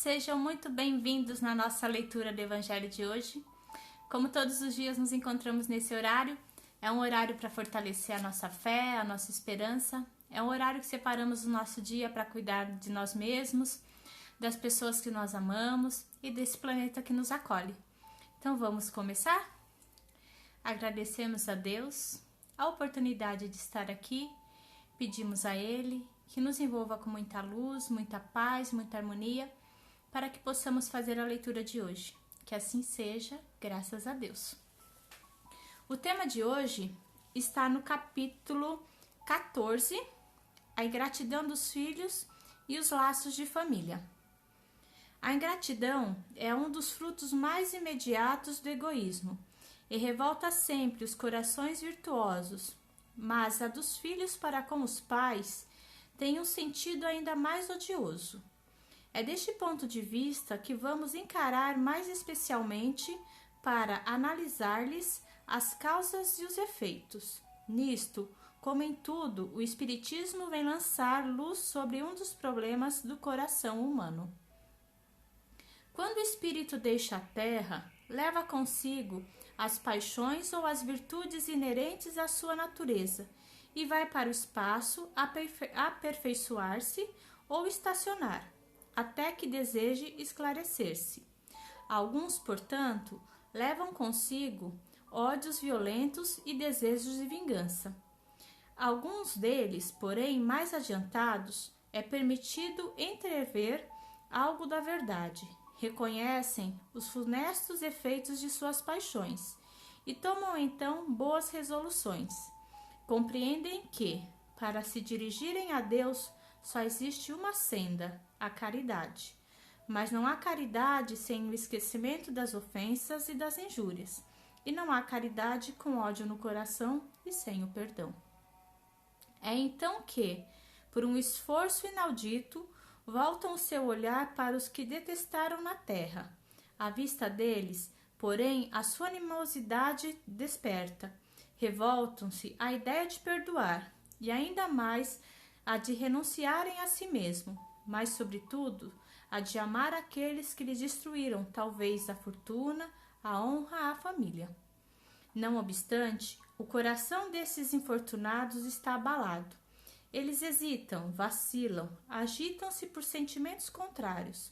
Sejam muito bem-vindos na nossa leitura do Evangelho de hoje. Como todos os dias nos encontramos nesse horário, é um horário para fortalecer a nossa fé, a nossa esperança. É um horário que separamos o nosso dia para cuidar de nós mesmos, das pessoas que nós amamos e desse planeta que nos acolhe. Então vamos começar? Agradecemos a Deus a oportunidade de estar aqui, pedimos a Ele que nos envolva com muita luz, muita paz, muita harmonia, para que possamos fazer a leitura de hoje. Que assim seja, graças a Deus. O tema de hoje está no capítulo 14, a ingratidão dos filhos e os laços de família. A ingratidão é um dos frutos mais imediatos do egoísmo e revolta sempre os corações virtuosos, mas a dos filhos para com os pais tem um sentido ainda mais odioso. É deste ponto de vista que vamos encarar mais especialmente para analisar-lhes as causas e os efeitos. Nisto, como em tudo, o Espiritismo vem lançar luz sobre um dos problemas do coração humano. Quando o espírito deixa a terra, leva consigo as paixões ou as virtudes inerentes à sua natureza e vai para o espaço aperfeiçoar-se ou estacionar, até que deseje esclarecer-se. Alguns, portanto, levam consigo ódios violentos e desejos de vingança. Alguns deles, porém, mais adiantados, é permitido entrever algo da verdade. Reconhecem os funestos efeitos de suas paixões e tomam então boas resoluções. Compreendem que, para se dirigirem a Deus, só existe uma senda, a caridade. Mas não há caridade sem o esquecimento das ofensas e das injúrias, e não há caridade com ódio no coração e sem o perdão. É então que, por um esforço inaudito, voltam o seu olhar para os que detestaram na terra. À vista deles, porém, a sua animosidade desperta. Revoltam-se à ideia de perdoar e ainda mais a de renunciarem a si mesmo, mas, sobretudo, a de amar aqueles que lhes destruíram, talvez, a fortuna, a honra, a família. Não obstante, o coração desses infortunados está abalado. Eles hesitam, vacilam, agitam-se por sentimentos contrários.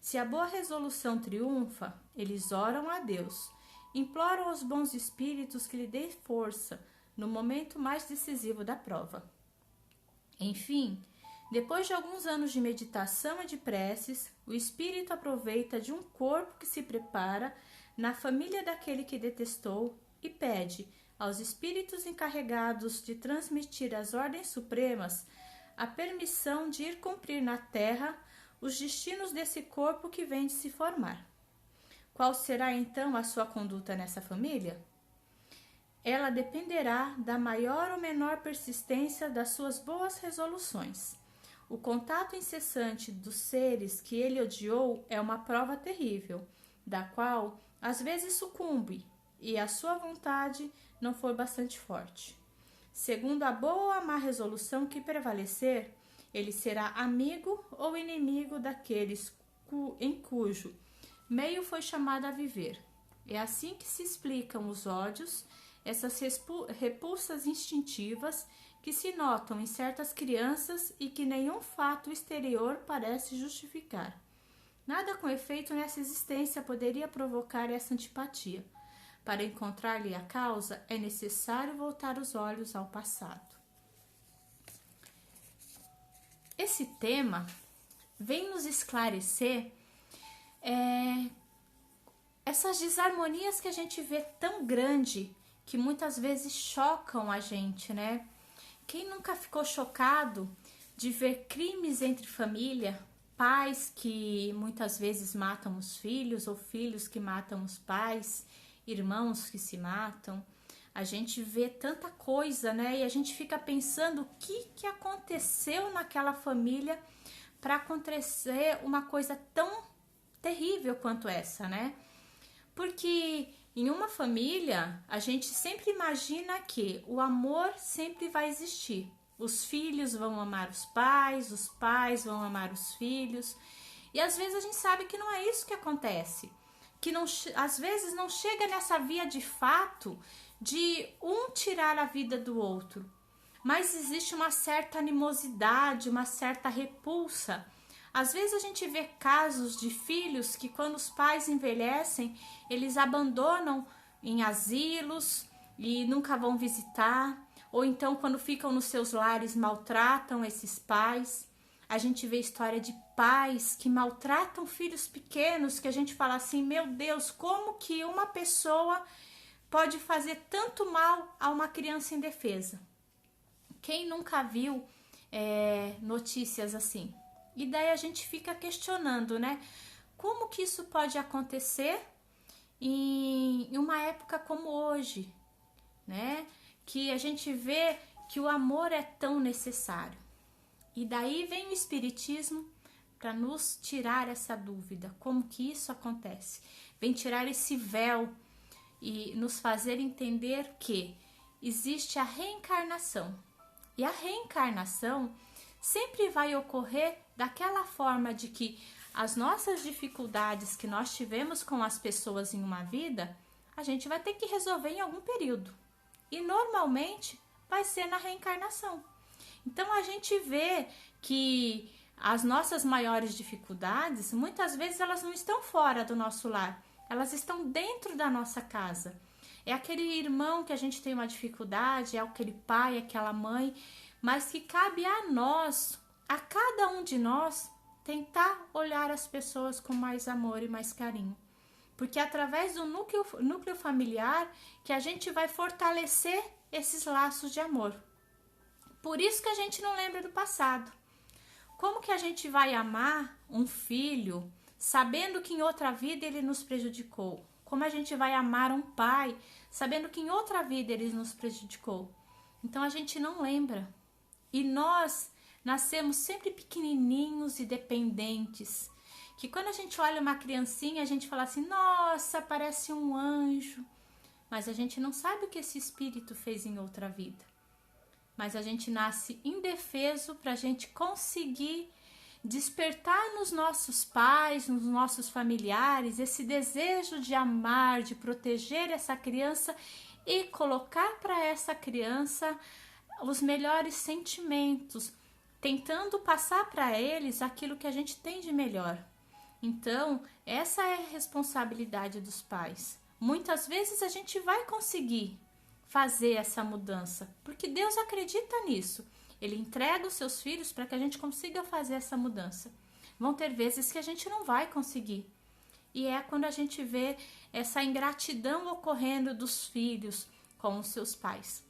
Se a boa resolução triunfa, eles oram a Deus, imploram aos bons espíritos que lhe dê força no momento mais decisivo da prova. Enfim, depois de alguns anos de meditação e de preces, o espírito aproveita de um corpo que se prepara na família daquele que detestou e pede aos espíritos encarregados de transmitir as ordens supremas a permissão de ir cumprir na terra os destinos desse corpo que vem de se formar. Qual será então a sua conduta nessa família? Ela dependerá da maior ou menor persistência das suas boas resoluções. O contato incessante dos seres que ele odiou é uma prova terrível, da qual às vezes sucumbe, e a sua vontade não for bastante forte. Segundo a boa ou a má resolução que prevalecer, ele será amigo ou inimigo daqueles em cujo meio foi chamado a viver. É assim que se explicam os ódios, essas repulsas instintivas que se notam em certas crianças e que nenhum fato exterior parece justificar. Nada com efeito nessa existência poderia provocar essa antipatia. Para encontrar-lhe a causa, é necessário voltar os olhos ao passado. Esse tema vem nos esclarecer essas desarmonias que a gente vê tão grande, que muitas vezes chocam a gente, né? Quem nunca ficou chocado de ver crimes entre família, pais que muitas vezes matam os filhos ou filhos que matam os pais, irmãos que se matam? A gente vê tanta coisa, né? E a gente fica pensando o que aconteceu naquela família para acontecer uma coisa tão terrível quanto essa, né? Porque em uma família a gente sempre imagina que o amor sempre vai existir. Os filhos vão amar os pais vão amar os filhos. E às vezes a gente sabe que não é isso que acontece. Que não, às vezes não chega nessa via de fato de um tirar a vida do outro. Mas existe uma certa animosidade, uma certa repulsa. Às vezes a gente vê casos de filhos que quando os pais envelhecem, eles abandonam em asilos e nunca vão visitar. Ou então quando ficam nos seus lares maltratam esses pais. A gente vê história de pais que maltratam filhos pequenos, que a gente fala assim, meu Deus, como que uma pessoa pode fazer tanto mal a uma criança indefesa? Quem nunca viu notícias assim? E daí a gente fica questionando, né? Como que isso pode acontecer em uma época como hoje, né? Que a gente vê que o amor é tão necessário. E daí vem o Espiritismo para nos tirar essa dúvida, como que isso acontece? Vem tirar esse véu e nos fazer entender que existe a reencarnação. E a reencarnação sempre vai ocorrer daquela forma de que as nossas dificuldades que nós tivemos com as pessoas em uma vida, a gente vai ter que resolver em algum período. E normalmente vai ser na reencarnação. Então a gente vê que as nossas maiores dificuldades, muitas vezes elas não estão fora do nosso lar, elas estão dentro da nossa casa. É aquele irmão que a gente tem uma dificuldade, é aquele pai, aquela mãe, mas que cabe a nós, a cada um de nós, tentar olhar as pessoas com mais amor e mais carinho. Porque é através do núcleo familiar que a gente vai fortalecer esses laços de amor. Por isso que a gente não lembra do passado. Como que a gente vai amar um filho sabendo que em outra vida ele nos prejudicou? Como a gente vai amar um pai sabendo que em outra vida ele nos prejudicou? Então a gente não lembra. E nós nascemos sempre pequenininhos e dependentes. Que quando a gente olha uma criancinha, a gente fala assim, nossa, parece um anjo. Mas a gente não sabe o que esse espírito fez em outra vida. Mas a gente nasce indefeso para a gente conseguir despertar nos nossos pais, nos nossos familiares, esse desejo de amar, de proteger essa criança e colocar para essa criança os melhores sentimentos, tentando passar para eles aquilo que a gente tem de melhor. Então, essa é a responsabilidade dos pais. Muitas vezes a gente vai conseguir fazer essa mudança, porque Deus acredita nisso. Ele entrega os seus filhos para que a gente consiga fazer essa mudança. Vão ter vezes que a gente não vai conseguir. E é quando a gente vê essa ingratidão ocorrendo dos filhos com os seus pais.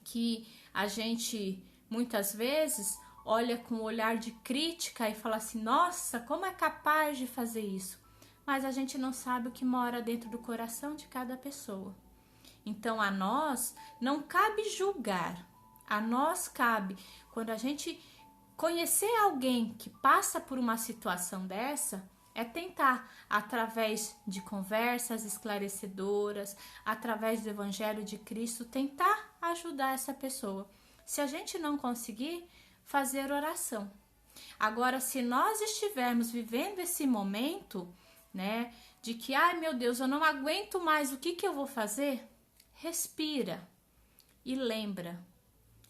Que a gente, muitas vezes, olha com um olhar de crítica e fala assim, nossa, como é capaz de fazer isso? Mas a gente não sabe o que mora dentro do coração de cada pessoa. Então, a nós não cabe julgar, a nós cabe, quando a gente conhecer alguém que passa por uma situação dessa, é tentar, através de conversas esclarecedoras, através do Evangelho de Cristo, tentar ajudar essa pessoa. Se a gente não conseguir, fazer oração. Agora, se nós estivermos vivendo esse momento, né, de que, ai meu Deus, eu não aguento mais, o que eu vou fazer? Respira e lembra,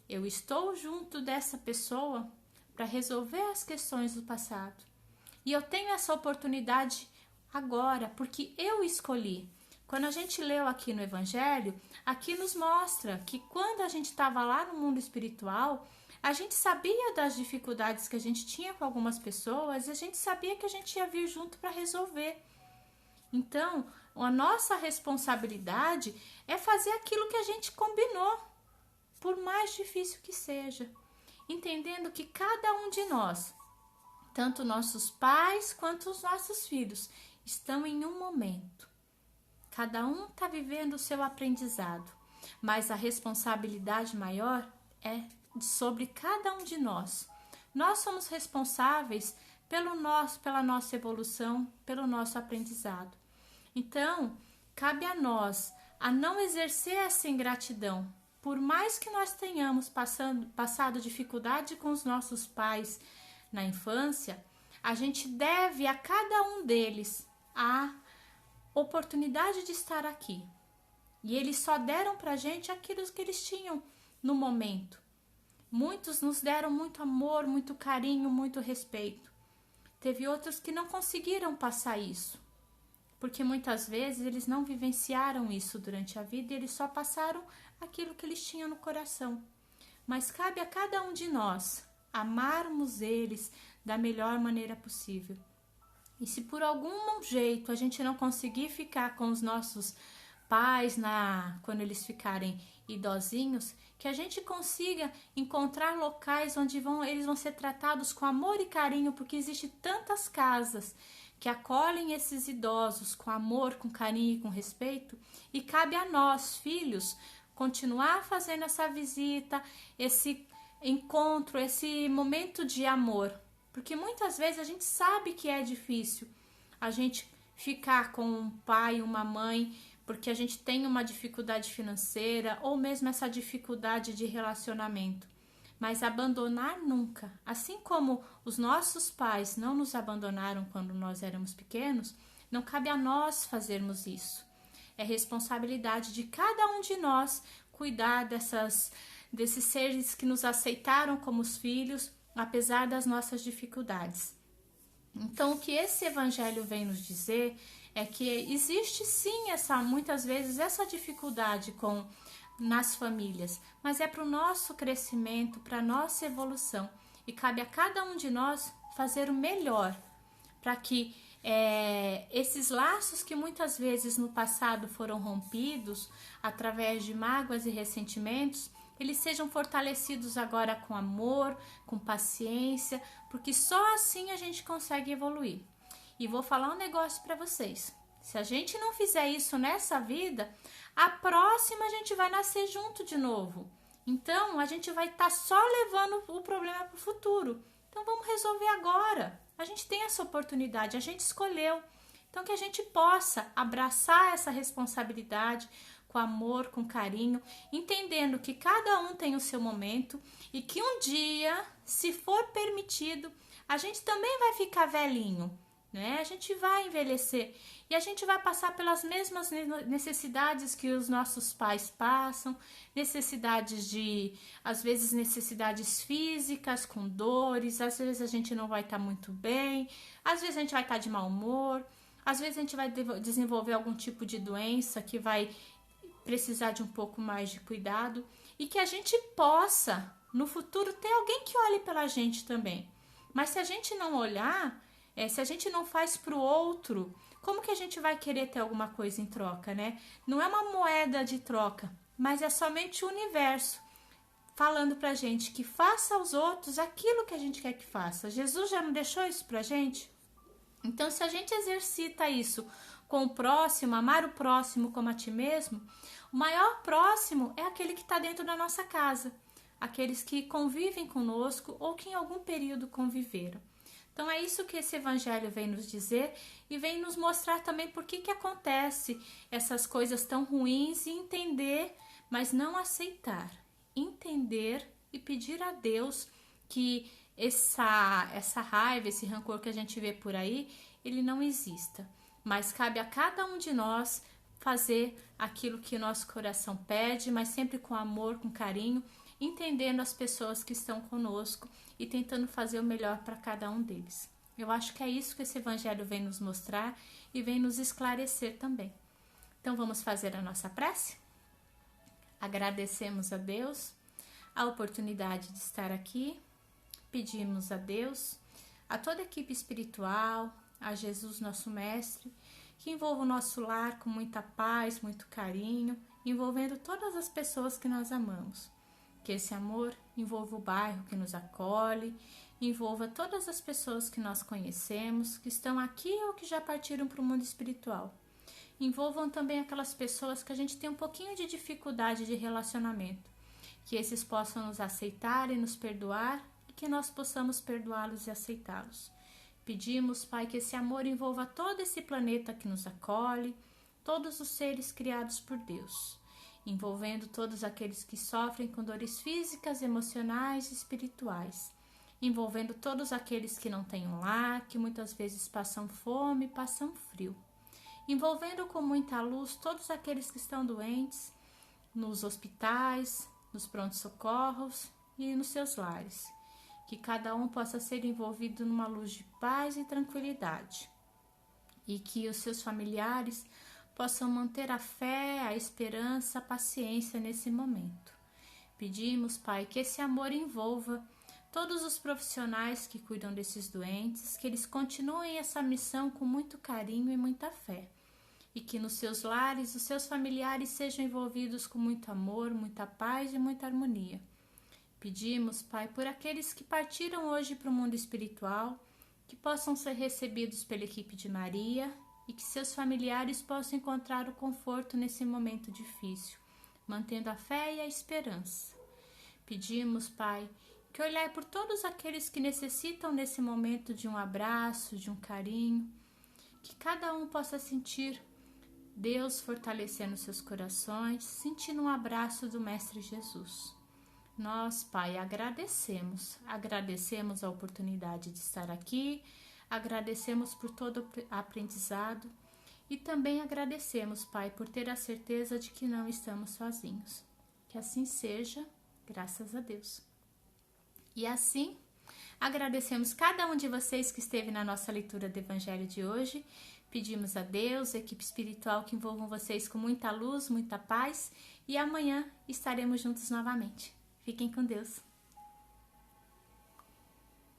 eu estou junto dessa pessoa para resolver as questões do passado. E eu tenho essa oportunidade agora, porque eu escolhi. Quando a gente leu aqui no Evangelho, aqui nos mostra que quando a gente estava lá no mundo espiritual, a gente sabia das dificuldades que a gente tinha com algumas pessoas e a gente sabia que a gente ia vir junto para resolver. Então, a nossa responsabilidade é fazer aquilo que a gente combinou, por mais difícil que seja. Entendendo que cada um de nós, tanto nossos pais quanto os nossos filhos, estão em um momento. Cada um está vivendo o seu aprendizado, mas a responsabilidade maior é sobre cada um de nós. Nós somos responsáveis pela nossa evolução, pelo nosso aprendizado. Então, cabe a nós a não exercer essa ingratidão. Por mais que nós tenhamos passado dificuldade com os nossos pais na infância, a gente deve a cada um deles a oportunidade de estar aqui. E eles só deram pra gente aquilo que eles tinham no momento. Muitos nos deram muito amor, muito carinho, muito respeito. Teve outros que não conseguiram passar isso, porque muitas vezes eles não vivenciaram isso durante a vida e eles só passaram aquilo que eles tinham no coração. Mas cabe a cada um de nós amarmos eles da melhor maneira possível. E se por algum jeito a gente não conseguir ficar com os nossos pais quando eles ficarem idosinhos, que a gente consiga encontrar locais onde eles vão ser tratados com amor e carinho, porque existem tantas casas que acolhem esses idosos com amor, com carinho e com respeito, e cabe a nós, filhos, continuar fazendo essa visita, esse encontro, esse momento de amor, porque muitas vezes a gente sabe que é difícil a gente ficar com um pai, uma mãe, porque a gente tem uma dificuldade financeira ou mesmo essa dificuldade de relacionamento. Mas abandonar nunca. Assim como os nossos pais não nos abandonaram quando nós éramos pequenos, não cabe a nós fazermos isso. É responsabilidade de cada um de nós cuidar desses seres que nos aceitaram como os filhos, apesar das nossas dificuldades. Então, o que esse evangelho vem nos dizer é que existe sim muitas vezes essa dificuldade nas famílias, mas é para o nosso crescimento, para a nossa evolução, e cabe a cada um de nós fazer o melhor para que esses laços que muitas vezes no passado foram rompidos através de mágoas e ressentimentos, eles sejam fortalecidos agora com amor, com paciência, porque só assim a gente consegue evoluir. E vou falar um negócio para vocês. Se a gente não fizer isso nessa vida, a próxima a gente vai nascer junto de novo. Então, a gente vai estar só levando o problema para o futuro. Então, vamos resolver agora. A gente tem essa oportunidade, a gente escolheu. Então, que a gente possa abraçar essa responsabilidade com amor, com carinho, entendendo que cada um tem o seu momento e que um dia, se for permitido, a gente também vai ficar velhinho, né? A gente vai envelhecer e a gente vai passar pelas mesmas necessidades que os nossos pais passam, às vezes necessidades físicas, com dores, às vezes a gente não vai estar muito bem, às vezes a gente vai estar de mau humor, às vezes a gente vai desenvolver algum tipo de doença que vai precisar de um pouco mais de cuidado e que a gente possa, no futuro, ter alguém que olhe pela gente também. Mas se a gente não olhar, se a gente não faz para o outro, como que a gente vai querer ter alguma coisa em troca, né? Não é uma moeda de troca, mas é somente o universo falando pra gente que faça aos outros aquilo que a gente quer que faça. Jesus já não deixou isso pra gente? Então, se a gente exercita isso com o próximo, amar o próximo como a ti mesmo, o maior próximo é aquele que está dentro da nossa casa, aqueles que convivem conosco ou que em algum período conviveram. Então é isso que esse evangelho vem nos dizer e vem nos mostrar também por que acontece essas coisas tão ruins e entender, mas não aceitar. Entender e pedir a Deus que essa raiva, esse rancor que a gente vê por aí, ele não exista. Mas cabe a cada um de nós fazer aquilo que o nosso coração pede, mas sempre com amor, com carinho, entendendo as pessoas que estão conosco e tentando fazer o melhor para cada um deles. Eu acho que é isso que esse evangelho vem nos mostrar e vem nos esclarecer também. Então vamos fazer a nossa prece? Agradecemos a Deus a oportunidade de estar aqui, pedimos a Deus, a toda a equipe espiritual, a Jesus nosso Mestre, que envolva o nosso lar com muita paz, muito carinho, envolvendo todas as pessoas que nós amamos. Que esse amor envolva o bairro que nos acolhe, envolva todas as pessoas que nós conhecemos, que estão aqui ou que já partiram para o mundo espiritual. Envolvam também aquelas pessoas que a gente tem um pouquinho de dificuldade de relacionamento. Que esses possam nos aceitar e nos perdoar e que nós possamos perdoá-los e aceitá-los. Pedimos, Pai, que esse amor envolva todo esse planeta que nos acolhe, todos os seres criados por Deus, envolvendo todos aqueles que sofrem com dores físicas, emocionais e espirituais. envolvendo todos aqueles que não têm um lar, que muitas vezes passam fome, passam frio. Envolvendo com muita luz todos aqueles que estão doentes, nos hospitais, nos prontos-socorros e nos seus lares. Que cada um possa ser envolvido numa luz de paz e tranquilidade. E que os seus familiares possam manter a fé, a esperança, a paciência nesse momento. Pedimos, Pai, que esse amor envolva todos os profissionais que cuidam desses doentes, que eles continuem essa missão com muito carinho e muita fé. E que nos seus lares os seus familiares sejam envolvidos com muito amor, muita paz e muita harmonia. Pedimos, Pai, por aqueles que partiram hoje para o mundo espiritual, que possam ser recebidos pela equipe de Maria e que seus familiares possam encontrar o conforto nesse momento difícil, mantendo a fé e a esperança. Pedimos, Pai, que olhai por todos aqueles que necessitam nesse momento de um abraço, de um carinho, que cada um possa sentir Deus fortalecendo seus corações, sentindo um abraço do Mestre Jesus. Nós, Pai, agradecemos a oportunidade de estar aqui, agradecemos por todo o aprendizado e também agradecemos, Pai, por ter a certeza de que não estamos sozinhos. Que assim seja, graças a Deus. E assim, agradecemos cada um de vocês que esteve na nossa leitura do Evangelho de hoje. Pedimos a Deus, a equipe espiritual, que envolvam vocês com muita luz, muita paz. E amanhã estaremos juntos novamente. Fiquem com Deus.